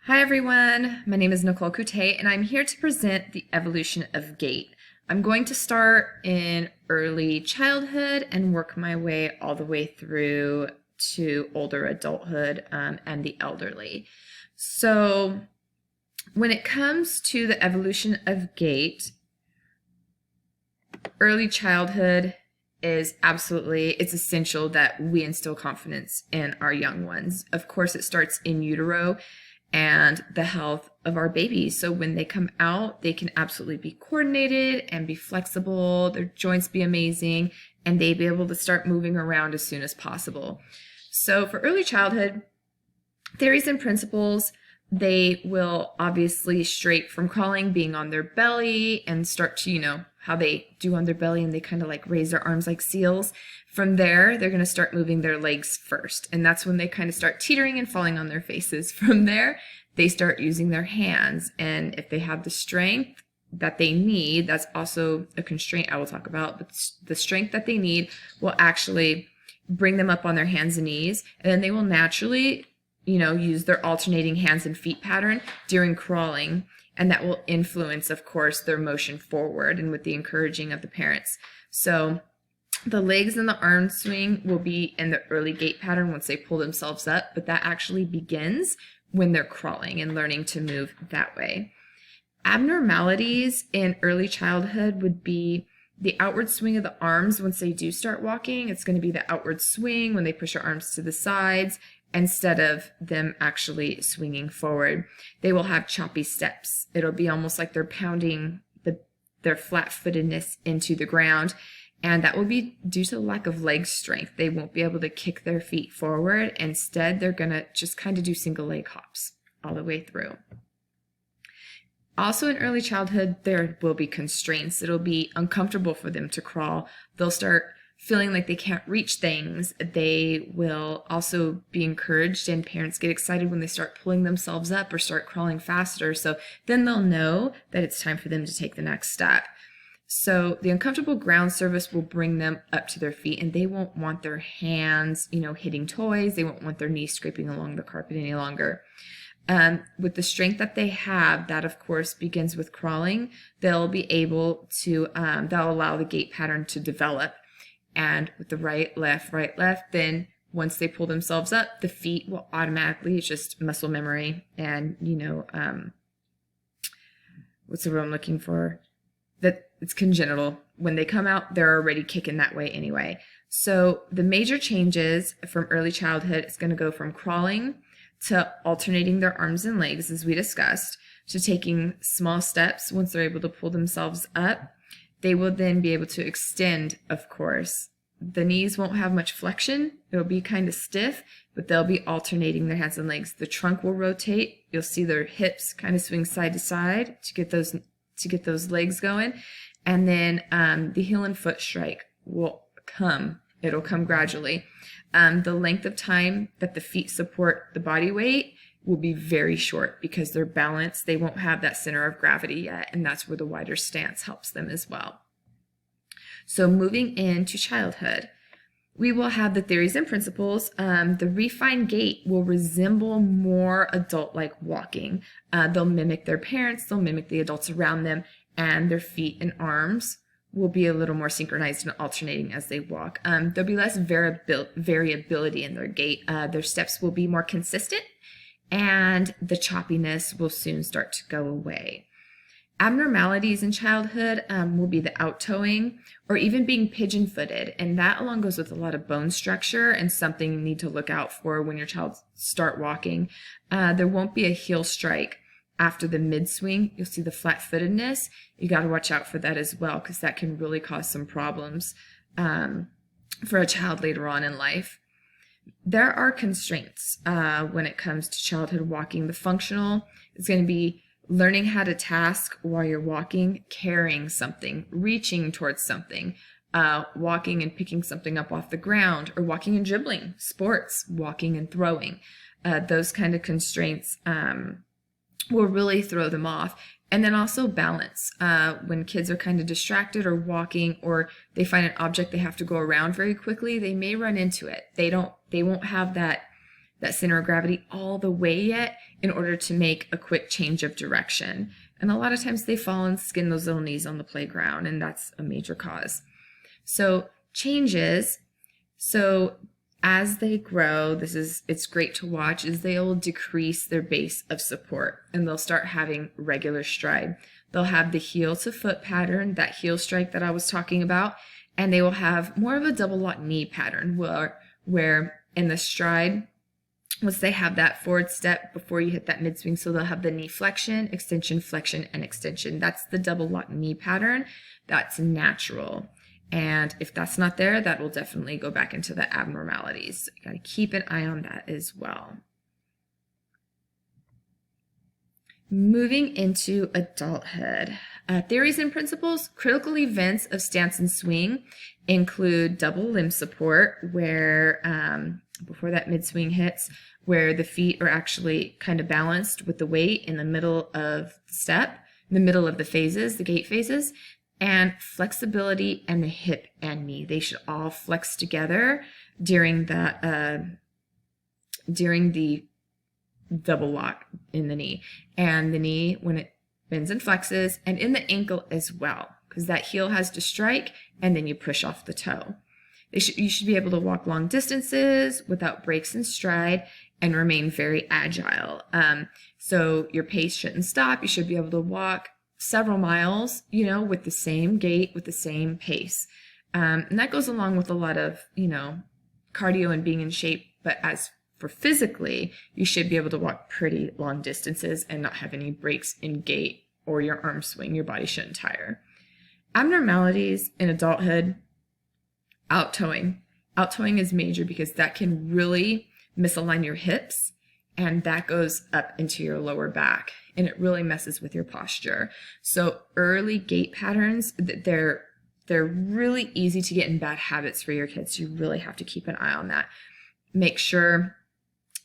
Hi everyone, my name is Nicole Coute and I'm here to present the evolution of gait. I'm going to start in early childhood and work my way all the way through to older adulthood and the elderly. So when it comes to the evolution of gait, early childhood is it's essential that we instill confidence in our young ones. Of course, it starts in utero and the health of our babies. So when they come out, they can absolutely be coordinated and be flexible, their joints be amazing, and they be able to start moving around as soon as possible. So for early childhood, theories and principles, they will obviously straight from crawling, being on their belly and start to, how they do on their belly and they kind of like raise their arms like seals. From there, they're going to start moving their legs first. And that's when they kind of start teetering and falling on their faces. From there, they start using their hands. And if they have the strength that they need, that's also a constraint I will talk about, but the strength that they need will actually bring them up on their hands and knees. And then they will naturally use their alternating hands and feet pattern during crawling, and that will influence, of course, their motion forward and with the encouraging of the parents. So the legs and the arm swing will be in the early gait pattern once they pull themselves up, but that actually begins when they're crawling and learning to move that way. Abnormalities in early childhood would be the outward swing of the arms once they do start walking. It's going to be the outward swing when they push their arms to the sides, instead of them actually swinging forward. They will have choppy steps. It'll be almost like they're pounding their flat-footedness into the ground, and that will be due to lack of leg strength. They won't be able to kick their feet forward. Instead, they're going to just kind of do single leg hops all the way through. Also in early childhood, there will be constraints. It'll be uncomfortable for them to crawl. They'll start feeling like they can't reach things. They will also be encouraged, and parents get excited when they start pulling themselves up or start crawling faster. So then they'll know that it's time for them to take the next step. So the uncomfortable ground surface will bring them up to their feet, and they won't want their hands, hitting toys. They won't want their knees scraping along the carpet any longer. With the strength that they have, that of course begins with crawling, they'll be able to, that'll allow the gait pattern to develop. And with the right, left, then once they pull themselves up, the feet will automatically, it's just muscle memory and, what's the word I'm looking for? That it's congenital. When they come out, they're already kicking that way anyway. So the major changes from early childhood is going to go from crawling to alternating their arms and legs, as we discussed, to taking small steps once they're able to pull themselves up. They will then be able to extend, of course. The knees won't have much flexion. It'll be kind of stiff, but they'll be alternating their hands and legs. The trunk will rotate. You'll see their hips kind of swing side to side to get those legs going. And then the heel and foot strike will come. It'll come gradually. The length of time that the feet support the body weight will be very short because they're balanced. They won't have that center of gravity yet, and that's where the wider stance helps them as well. So moving into childhood, we will have the theories and principles. The refined gait will resemble more adult-like walking. They'll mimic their parents, they'll mimic the adults around them, and their feet and arms will be a little more synchronized and alternating as they walk. There'll be less variability in their gait. Their steps will be more consistent, and the choppiness will soon start to go away. Abnormalities in childhood will be the out-toeing or even being pigeon-footed, and that along goes with a lot of bone structure and something you need to look out for when your child start walking. There won't be a heel strike after the mid-swing. You'll see the flat-footedness. You got to watch out for that as well, because that can really cause some problems for a child later on in life. There are constraints when it comes to childhood walking. The functional is going to be learning how to task while you're walking, carrying something, reaching towards something, walking and picking something up off the ground, or walking and dribbling, sports, walking and throwing. Those kind of constraints will really throw them off. And then also balance. When kids are kind of distracted or walking, or they find an object they have to go around very quickly, they may run into it. They won't have that that center of gravity all the way yet in order to make a quick change of direction. And a lot of times they fall and skin those little knees on the playground, and that's a major cause. So changes, so as they grow, it's great to watch, is they'll decrease their base of support and they'll start having regular stride. They'll have the heel to foot pattern, that heel strike that I was talking about, and they will have more of a double lock knee pattern where in the stride, once they have that forward step before you hit that mid swing, so they'll have the knee flexion, and extension. That's the double lock knee pattern. That's natural. And if that's not there, that will definitely go back into the abnormalities. So you got to keep an eye on that as well. Moving into adulthood. Theories and principles. Critical events of stance and swing include double limb support, where before that mid-swing hits, where the feet are actually kind of balanced with the weight in the middle of the step, in the middle of the phases, the gait phases, and flexibility and the hip and knee. They should all flex together during the double lock in the knee, and the knee when it bends and flexes, and in the ankle as well, because that heel has to strike and then you push off the toe. You should be able to walk long distances without breaks in stride and remain very agile. So your pace shouldn't stop. You should be able to walk several miles, with the same gait, with the same pace. And that goes along with a lot of, cardio and being in shape. But as for physically, you should be able to walk pretty long distances and not have any breaks in gait or your arm swing. Your body shouldn't tire. Abnormalities in adulthood. Out-toeing. Out-toeing is major because that can really misalign your hips, and that goes up into your lower back, and it really messes with your posture. So early gait patterns, they're really easy to get in bad habits for your kids. You really have to keep an eye on that. Make sure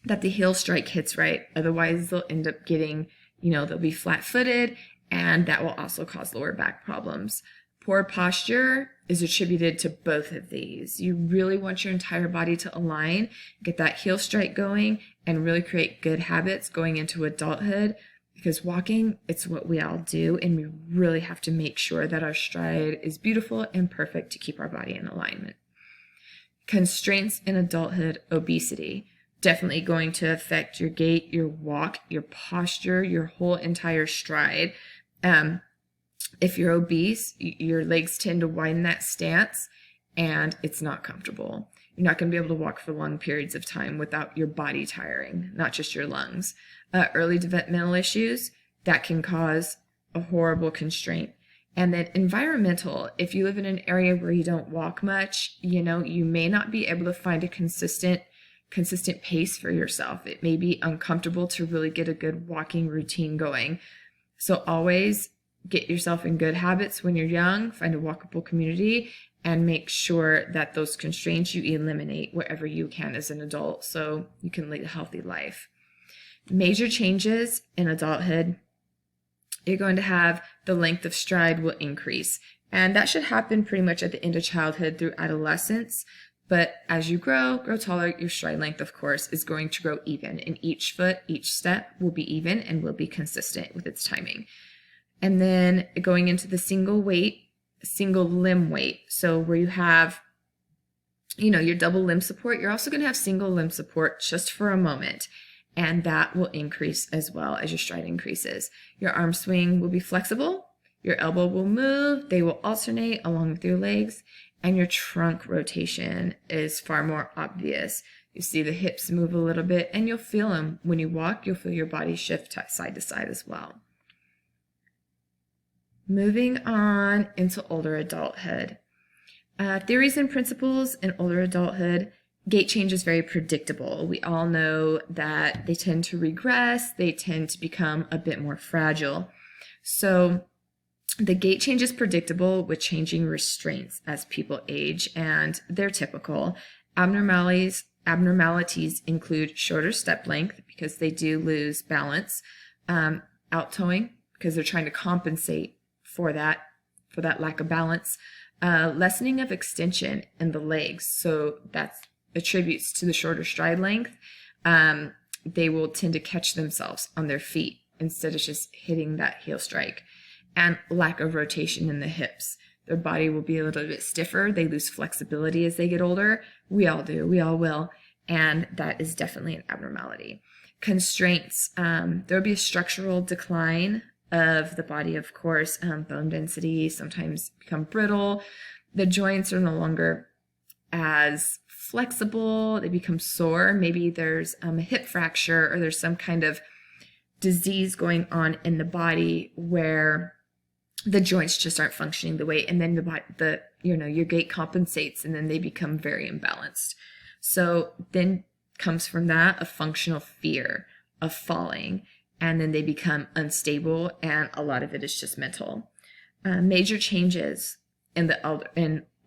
that the heel strike hits right. Otherwise, they'll end up getting, they'll be flat-footed, and that will also cause lower back problems. Poor posture is attributed to both of these. You really want your entire body to align, get that heel strike going, and really create good habits going into adulthood, because walking, it's what we all do, and we really have to make sure that our stride is beautiful and perfect to keep our body in alignment. Constraints in adulthood. Obesity. Definitely going to affect your gait, your walk, your posture, your whole entire stride. If you're obese, your legs tend to widen that stance, and it's not comfortable. You're not going to be able to walk for long periods of time without your body tiring, not just your lungs. Early developmental issues, that can cause a horrible constraint. And then environmental, if you live in an area where you don't walk much, you may not be able to find a consistent pace for yourself. It may be uncomfortable to really get a good walking routine going. So always get yourself in good habits when you're young, find a walkable community, and make sure that those constraints you eliminate wherever you can as an adult so you can lead a healthy life. Major changes in adulthood. You're going to have the length of stride will increase, and that should happen pretty much at the end of childhood through adolescence. But as you grow taller, your stride length, of course, is going to grow even, and each foot, each step will be even and will be consistent with its timing. And then going into the single limb weight. So where you have, your double limb support, you're also going to have single limb support just for a moment. And that will increase as well as your stride increases. Your arm swing will be flexible. Your elbow will move. They will alternate along with your legs. And your trunk rotation is far more obvious. You see the hips move a little bit, and you'll feel them. When you walk, you'll feel your body shift side to side as well. Moving on into older adulthood. Theories and principles in older adulthood. Gait change is very predictable. We all know that they tend to regress. They tend to become a bit more fragile. So the gait change is predictable with changing restraints as people age, and they're typical. Abnormalities include shorter step length because they do lose balance. Out-toeing because they're trying to compensate for that lack of balance. Lessening of extension in the legs, so that attributes to the shorter stride length. they will tend to catch themselves on their feet instead of just hitting that heel strike. And lack of rotation in the hips. Their body will be a little bit stiffer. They lose flexibility as they get older. We all do. We all will. And that is definitely an abnormality. Constraints. There will be a structural decline of the body, of course. Bone density sometimes become brittle. The joints are no longer as flexible. They become sore. Maybe there's a hip fracture, or there's some kind of disease going on in the body where the joints just aren't functioning the way, and then your gait compensates, and then they become very imbalanced. So then comes from that a functional fear of falling, and then they become unstable, and a lot of it is just mental. Major changes in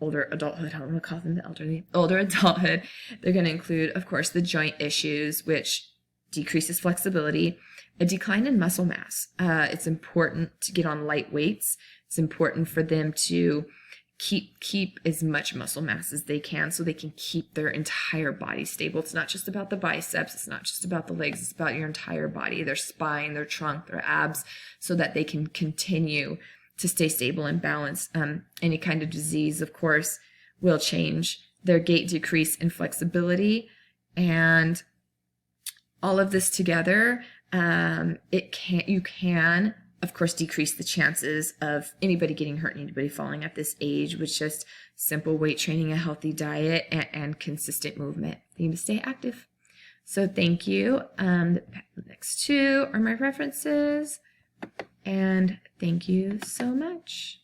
older adulthood. I don't want to call them the elderly. Older adulthood. They're going to include, of course, the joint issues, which decreases flexibility. A decline in muscle mass. It's important to get on light weights. It's important for them to keep as much muscle mass as they can so they can keep their entire body stable. It's not just about the biceps. It's not just about the legs. It's about your entire body, their spine, their trunk, their abs, so that they can continue to stay stable and balanced. Any kind of disease, of course, will change their gait, decrease in flexibility, and all of this together. You can, of course, decrease the chances of anybody getting hurt, anybody falling at this age, with just simple weight training, a healthy diet, and consistent movement. You need to stay active. So thank you. The next two are my references, and thank you so much.